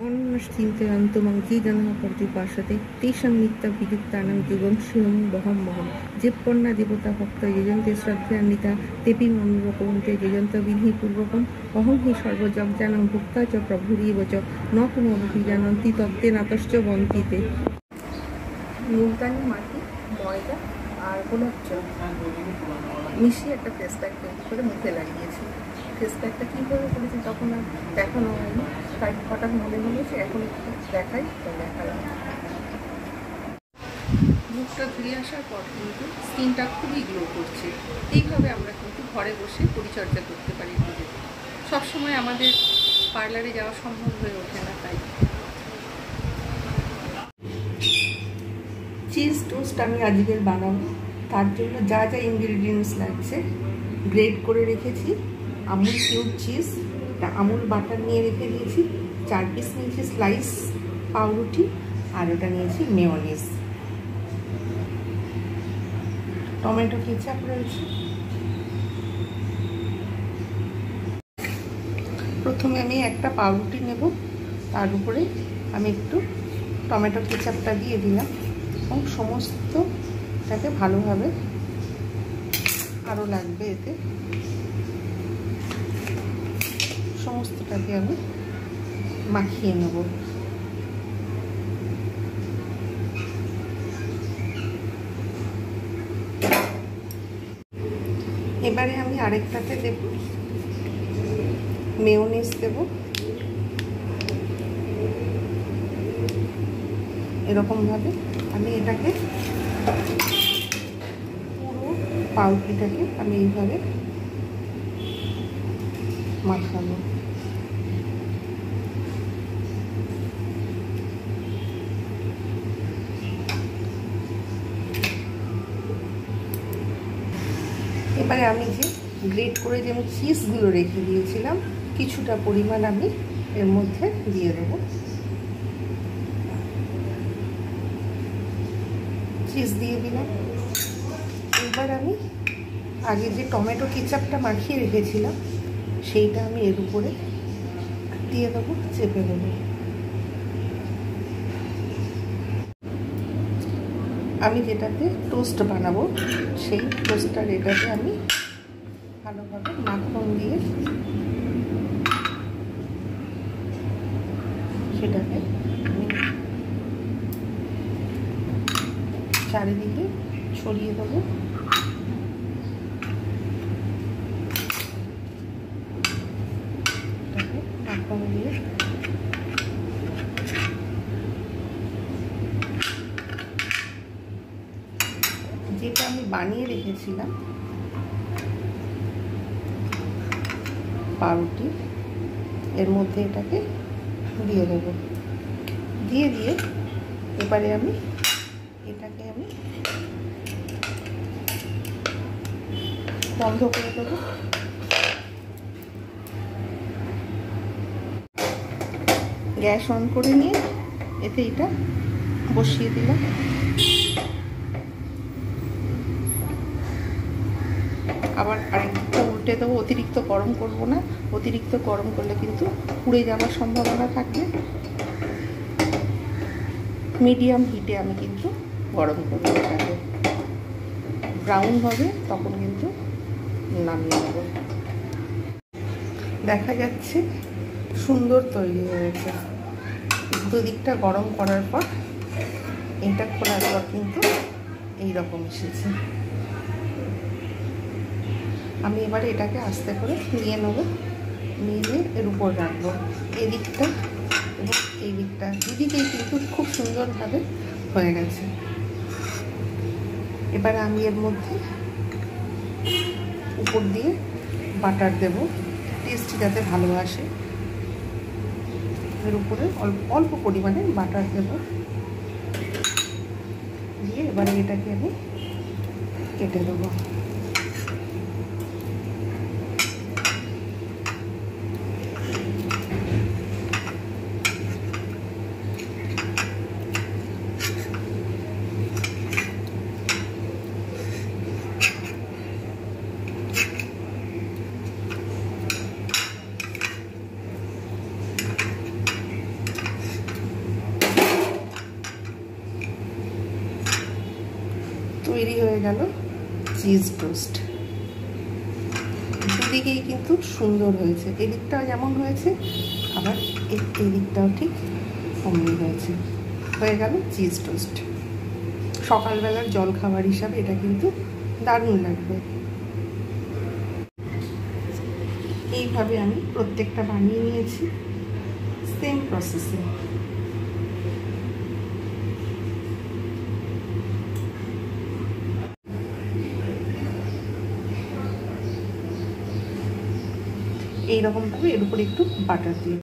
अन्नश्चिन्तयन्तु मम ये जनाः प्रतिपासते तेषां नित्यवियुक्तानां युगं शिवं वहं जे पन्ना देवता भक्त यजन्ते श्रद्धयान्विता तेपि मनुरकुर्वन्ते यजन्त विधिपूर्वकम् अहं हि सर्वजगजानां भुक्ता च प्रभुरेव च न किमपि जानन्ति तत्तेनातश्च वन्दिते। मुल्तानी माटी ময়দা আর গোলাপ জল মিশিয়ে একটা ফেস প্যাক তৈরি করে মুখে লাগিয়েছি। ফেস প্যাকটা কীভাবে করেছি তখন আর দেখানো হয়নি, তাই হঠাৎ মনে হলো যে এখন একটু দেখাই, তো দেখালাম। মুখটা ধুয়ে আসার পর কিন্তু স্কিনটা খুবই গ্লো করছে। এইভাবে আমরা কিন্তু ঘরে বসে পরিচর্যা করতে পারি নিজেদের। সবসময় আমাদের পার্লারে যাওয়া সম্ভব হয়ে ওঠে না, তাই চিজ টোস্ট আমি আজকের বানাবো। তার জন্য যা যা ইনগ্রিডিয়েন্টস লাগছে গ্রেট করে রেখেছি। Amul cube cheese, Amul butter নিয়ে রেখে দিয়েছি, 4 পিস নিয়েছি স্লাইস পাউরুটি, আর ওটা নিয়েছি মেয়োনিজ। টমেটো কেচাপ রয়েছে। প্রথমে আমি একটা পাউরুটি নেব, তার উপরে আমি একটু টমেটো কেচাপটা দিয়ে দিলাম এবং সমস্তটাকে ভালোভাবে, আরও লাগবে এতে, সমস্তটাকে আমি মাখিয়ে নেব। এবারে আমি আরেকটাতে দেব মেয়োনিজ দেব। এরকমভাবে আমি এটাকে পুরো পাউরুটিটাকে আমি এইভাবে মাখাবো। এবারে আমি যে গ্রেট করে যে আমি চিজগুলো রেখে দিয়েছিলাম কিছুটা পরিমাণ আমি এর মধ্যে দিয়ে দেবো। চিজ দিয়ে দিলাম। এবার আমি আগে যে টমেটো কেচাপটা মাখিয়ে রেখেছিলাম সেইটা আমি এর উপরে দিয়ে দেবো, চেপে দেবো। আমি যেটাতে টোস্ট বানাবো সেই টোস্টটার এটাতে আমি ভালোভাবে মাখন দিয়ে সেটাকে আমি চারিদিকে ছড়িয়ে দেবো। মাখন দিয়ে যেটা আমি বানিয়ে রেখেছিলাম পাউরুটি, এর মধ্যে এটাকে দিয়ে দেবো। দিয়ে এবারে আমি এটাকে আমি বন্ধ করে দেবো। গ্যাস অন করে নিয়ে এতে এটা বসিয়ে দিলাম। আবার আরেকটা উল্টে দেবো। অতিরিক্ত গরম করব না, অতিরিক্ত গরম করলে কিন্তু পুড়ে যাওয়ার সম্ভাবনা থাকবে। মিডিয়াম হিটে আমি কিন্তু গরম করব, এটাকে ব্রাউন হবে তখন কিন্তু নামিয়ে নেব। দেখা যাচ্ছে সুন্দর তৈরি হয়েছে। দুদিকটা গরম করার পর এটা খোলার পর কিন্তু এইরকম এসেছে। আমি এবারে এটাকে আস্তে করে নিয়ে নেব, নিয়ে এর উপর রাখবো। এদিকটা এবং এই দিকটা দুদিকেই কিন্তু খুব সুন্দরভাবে হয়ে গেছে। এবারে আমি এর মধ্যে উপর দিয়ে বাটার দেব, টেস্ট যাতে ভালো আসে। এর উপরে অল্প পরিমাণে বাটার দেব, দিয়ে এবারে এটাকে আমি কেটে দেবো। তৈরি হয়ে গেল চিজ টোস্ট। দুদিকেই কিন্তু সুন্দর হয়েছে, এদিকটাও যেমন হয়েছে আবার এদিকটাও ঠিক অমনি হয়েছে। হয়ে গেল চিজ টোস্ট। সকালবেলার জলখাবার হিসাবে এটা কিন্তু দারুণ লাগবে। এইভাবে আমি প্রত্যেকটা বানিয়ে নিয়েছি সেম প্রসেসে। এইরকমভাবে এর উপরে একটু বাটার দিয়ে